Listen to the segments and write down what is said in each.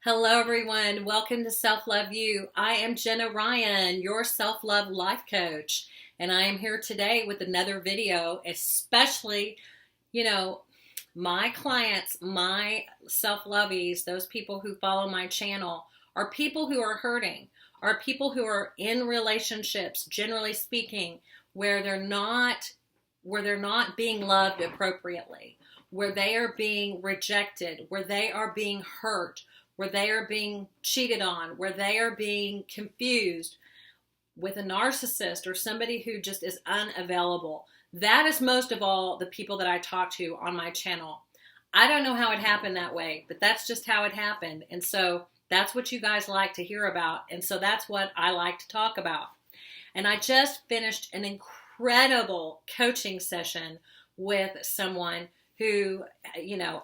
Hello, everyone. Welcome to Self Love You. I am Jenna Ryan, your self love life coach, and I am here today with another video, especially, my clients, my self lovies, those people who follow my channel, are people who are hurting, are people who are in relationships, generally speaking, where they're not being loved appropriately, where they are being rejected, where they are being hurt, where they are being cheated on, where they are being confused with a narcissist or somebody who just is unavailable. That is most of all the people that I talk to on my channel. I don't know how it happened that way, but that's just how it happened. And so that's what you guys like to hear about. And so that's what I like to talk about. And I just finished an incredible coaching session with someone who,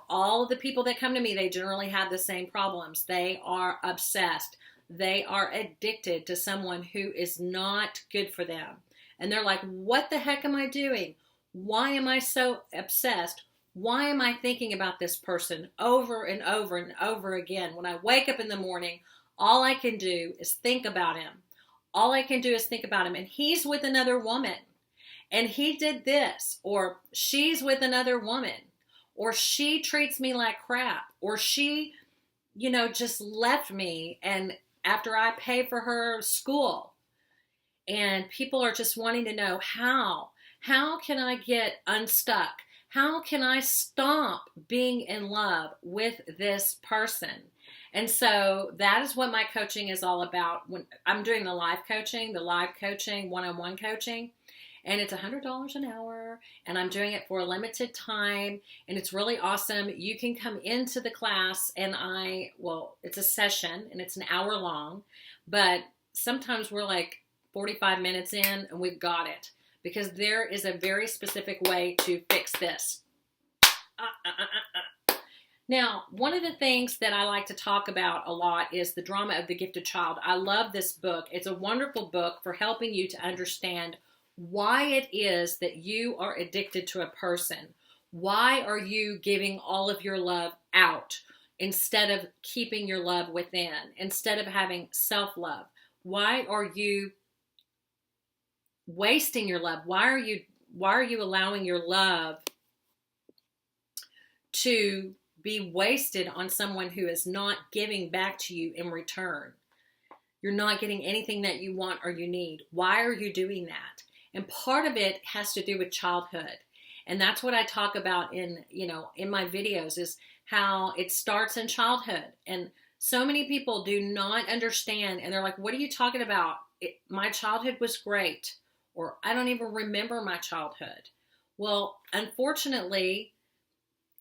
all of the people that come to me, they generally have the same problems. They are obsessed. They are addicted to someone who is not good for them. And they're like, what the heck am I doing? Why am I so obsessed? Why am I thinking about this person over and over and over again? When I wake up in the morning, all I can do is think about him. All I can do is think about him. And he's with another woman. And he did this, or she's with another woman, or she treats me like crap, or she, just left me and after I pay for her school. And people are just wanting to know how can I get unstuck? How can I stop being in love with this person? And so that is what my coaching is all about. When I'm doing the live coaching, one-on-one coaching, and it's $100 an hour, and I'm doing it for a limited time, and it's really awesome. You can come into the class, and it's a session, and it's an hour long, but sometimes we're like 45 minutes in, and we've got it, because there is a very specific way to fix this. Now, one of the things that I like to talk about a lot is the drama of the gifted child. I love this book. It's a wonderful book for helping you to understand why it is that you are addicted to a person. Why are you giving all of your love out instead of keeping your love within, instead of having self-love? Why are you wasting your love? Why are you allowing your love to be wasted on someone who is not giving back to you in return? You're not getting anything that you want or you need. Why are you doing that? And part of it has to do with childhood. And that's what I talk about in my videos, is how it starts in childhood. And so many people do not understand, and they're like, what are you talking about? My childhood was great, or I don't even remember my childhood. Well, unfortunately,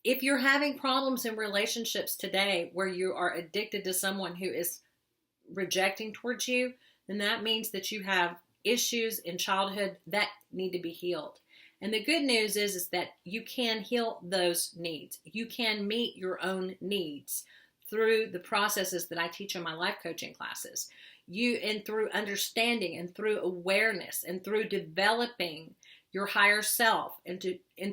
if you're having problems in relationships today where you are addicted to someone who is rejecting towards you, then that means that you have issues in childhood that need to be healed. And the good news is that you can heal those needs. You can meet your own needs through the processes that I teach in my life coaching classes. And through understanding and through awareness and through developing your higher self and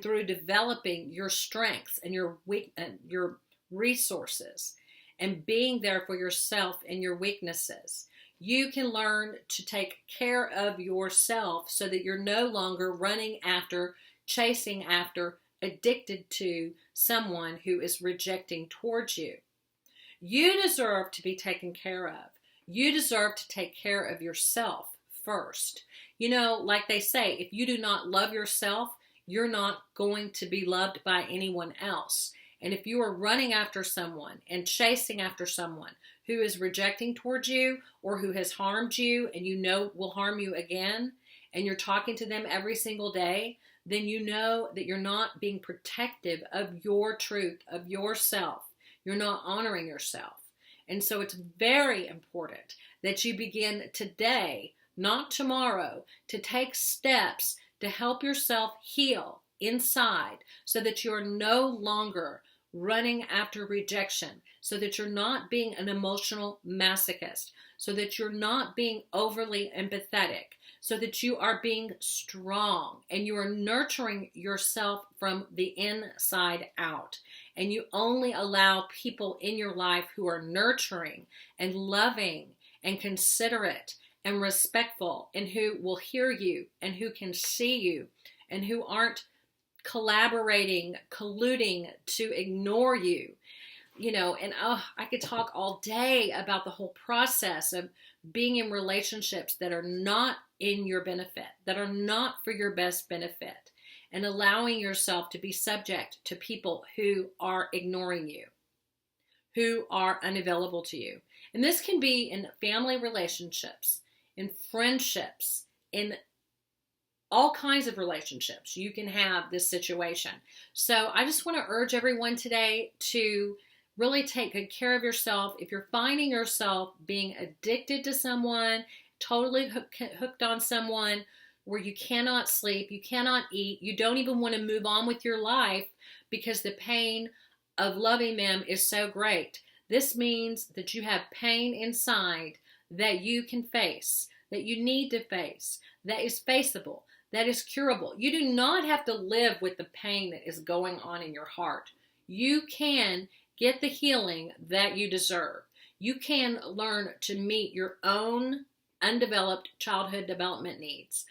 through developing your strengths and your resources and being there for yourself and your weaknesses. You can learn to take care of yourself so that you're no longer running after, chasing after, addicted to someone who is rejecting towards you. You deserve to be taken care of. You deserve to take care of yourself first. Like they say, if you do not love yourself, you're not going to be loved by anyone else. And if you are running after someone and chasing after someone who is rejecting towards you or who has harmed you and will harm you again, and you're talking to them every single day, then you know that you're not being protective of your truth, of yourself. You're not honoring yourself. And so it's very important that you begin today, not tomorrow, to take steps to help yourself heal inside so that you're no longer running after rejection, so that you're not being an emotional masochist, so that you're not being overly empathetic, so that you are being strong and you are nurturing yourself from the inside out. And you only allow people in your life who are nurturing and loving and considerate and respectful, and who will hear you and who can see you and who aren't collaborating, colluding to ignore you. And I could talk all day about the whole process of being in relationships that are not in your benefit, that are not for your best benefit, and allowing yourself to be subject to people who are ignoring you, who are unavailable to you. And this can be in family relationships, in friendships, in all kinds of relationships. You can have this situation. So I just want to urge everyone today to really take good care of yourself. If you're finding yourself being addicted to someone, totally hooked on someone where you cannot sleep, you cannot eat, you don't even want to move on with your life because the pain of loving them is so great. This means that you have pain inside that you can face, that you need to face, that is faceable, that is curable. You do not have to live with the pain that is going on in your heart. You can get the healing that you deserve. You can learn to meet your own undeveloped childhood development needs,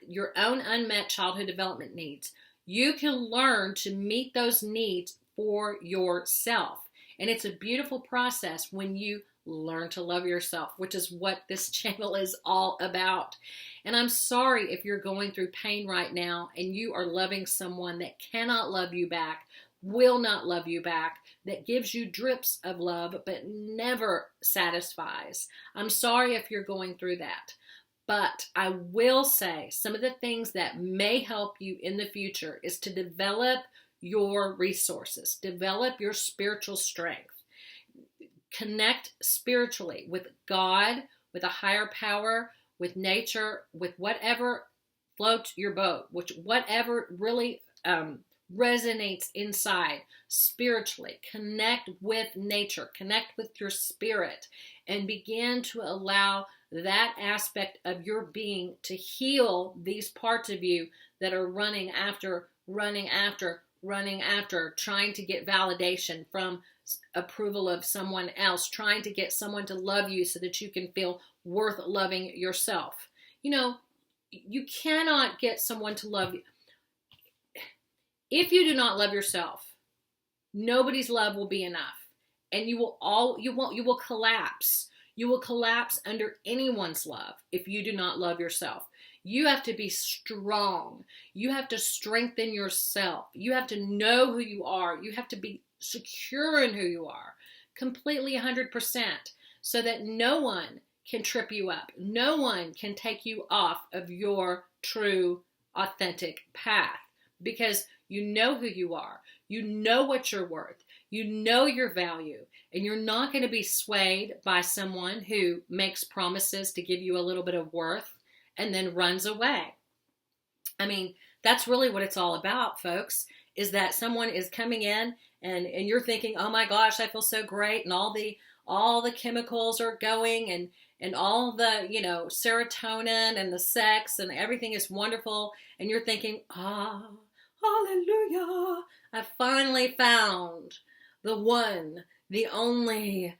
your own unmet childhood development needs. You can learn to meet those needs for yourself. And it's a beautiful process when you learn to love yourself, which is what this channel is all about. And I'm sorry if you're going through pain right now and you are loving someone that cannot love you back, will not love you back, that gives you drips of love but never satisfies. I'm sorry if you're going through that. But I will say some of the things that may help you in the future is to develop your resources, develop your spiritual strength. Connect spiritually with God, with a higher power, with nature, with whatever floats your boat, whatever really resonates inside spiritually. Connect with nature, connect with your spirit, and begin to allow that aspect of your being to heal these parts of you that are running after, trying to get validation from approval of someone else, trying to get someone to love you so that you can feel worth loving yourself. You cannot get someone to love you. If you do not love yourself, nobody's love will be enough. And you will collapse. You will collapse under anyone's love if you do not love yourself. You have to be strong. You have to strengthen yourself. You have to know who you are. You have to be secure in who you are, completely 100%, so that no one can trip you up. No one can take you off of your true, authentic path, because you know who you are. You know what you're worth. You know your value, and you're not going to be swayed by someone who makes promises to give you a little bit of worth and then runs away. I mean, that's really what it's all about, folks, is that someone is coming in and you're thinking, oh my gosh, I feel so great, and all the chemicals are going, and all the, serotonin and the sex and everything is wonderful, and you're thinking, hallelujah, I finally found the one, the only,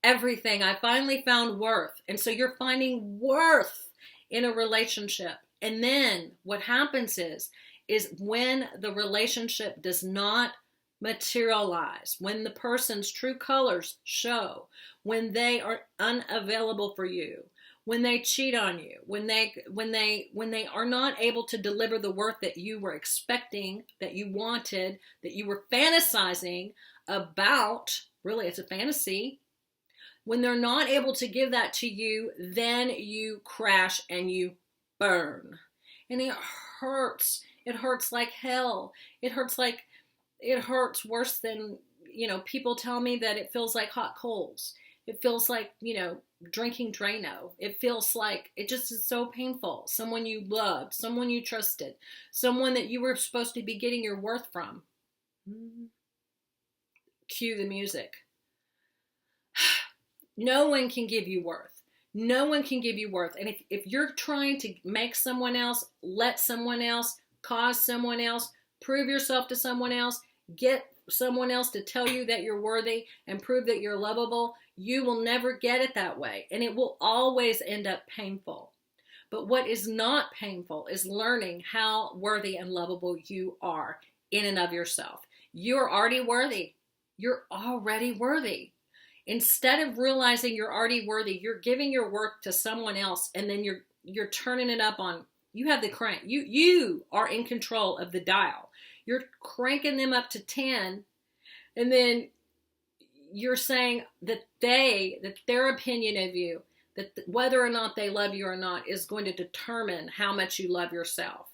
everything. I finally found worth. And so you're finding worth in a relationship. And then what happens is when the relationship does not materialize, when the person's true colors show, when they are unavailable for you, when they cheat on you, when they are not able to deliver the worth that you were expecting, that you wanted, that you were fantasizing about, really it's a fantasy, when they're not able to give that to you, then you crash and you burn. And it hurts. It hurts like hell. It hurts worse than, people tell me that it feels like hot coals. It feels like, drinking Drano. It feels like it just is so painful. Someone you loved, someone you trusted, someone that you were supposed to be getting your worth from. Cue the music. No one can give you worth. No one can give you worth. And if you're trying to make someone else, let someone else, cause someone else, prove yourself to someone else, get someone else to tell you that you're worthy and prove that you're lovable, you will never get it that way. And it will always end up painful. But what is not painful is learning how worthy and lovable you are in and of yourself. You're already worthy. You're already worthy. Instead of realizing you're already worthy, you're giving your work to someone else, and then you're turning it up on, you have the crank. You are in control of the dial. You're cranking them up to 10, and then you're saying that their opinion of you, that whether or not they love you or not, is going to determine how much you love yourself.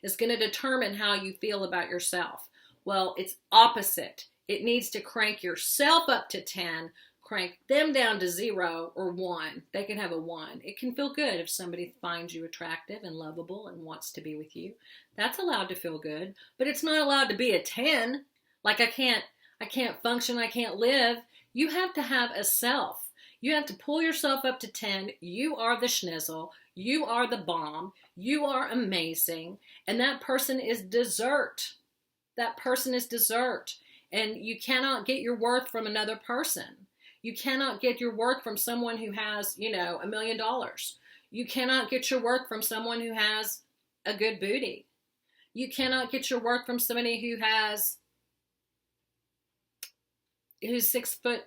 It's going to determine how you feel about yourself. Well, it's opposite. It needs to crank yourself up to 10, crank them down to 0 or 1. They can have a 1. It can feel good if somebody finds you attractive and lovable and wants to be with you. That's allowed to feel good, but it's not allowed to be a 10. Like I can't function, I can't live. You have to have a self. You have to pull yourself up to 10. You are the schnizzle. You are the bomb. You are amazing. And that person is dessert. That person is dessert. And you cannot get your worth from another person. You cannot get your worth from someone who has, $1 million. You cannot get your worth from someone who has a good booty. You cannot get your worth from somebody who's 6'5",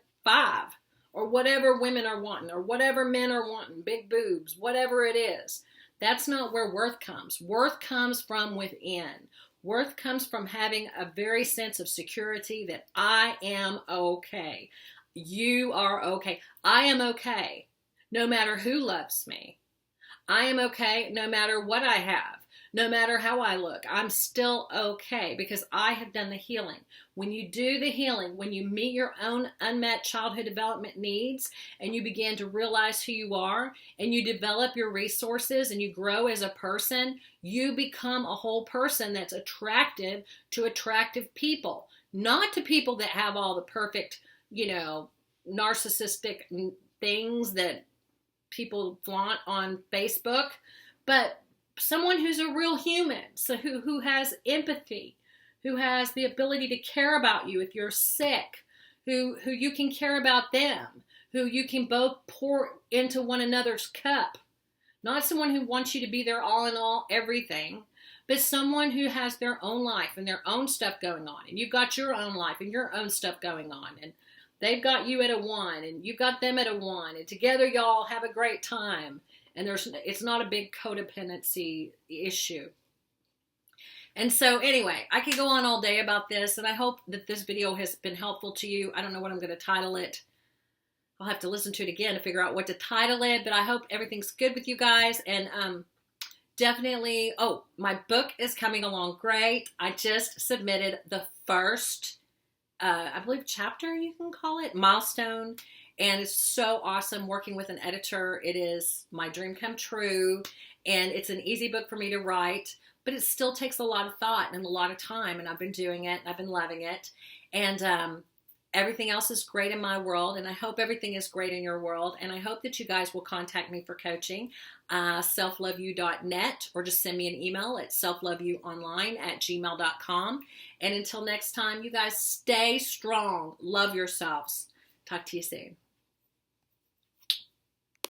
or whatever women are wanting, or whatever men are wanting, big boobs, whatever it is. That's not where worth comes. Worth comes from within. Worth comes from having a very sense of security that I am okay. You are okay. I am okay no matter who loves me. I am okay no matter what I have, no matter how I look. I'm still okay because I have done the healing. When you do the healing, when you meet your own unmet childhood development needs and you begin to realize who you are and you develop your resources and you grow as a person, you become a whole person that's attractive to attractive people, not to people that have all the perfect, narcissistic things that people flaunt on Facebook, but someone who's a real human, so who has empathy, who has the ability to care about you if you're sick, who you can care about them, who you can both pour into one another's cup. Not someone who wants you to be their all in all everything, but someone who has their own life and their own stuff going on. And you've got your own life and your own stuff going on. And they've got you at a 1 and you've got them at a 1. And together y'all have a great time. And it's not a big codependency issue. And so anyway, I could go on all day about this, and I hope that this video has been helpful to you. I don't know what I'm going to title it. I'll have to listen to it again to figure out what to title it, but I hope everything's good with you guys. And definitely, my book is coming along great. I just submitted the first, I believe, chapter, you can call it, milestone. And it's so awesome working with an editor. It is my dream come true. And it's an easy book for me to write, but it still takes a lot of thought and a lot of time. And I've been doing it. And I've been loving it. And everything else is great in my world. And I hope everything is great in your world. And I hope that you guys will contact me for coaching, selfloveyou.net, or just send me an email at selfloveyouonline@gmail.com. And until next time, you guys stay strong. Love yourselves. Talk to you soon.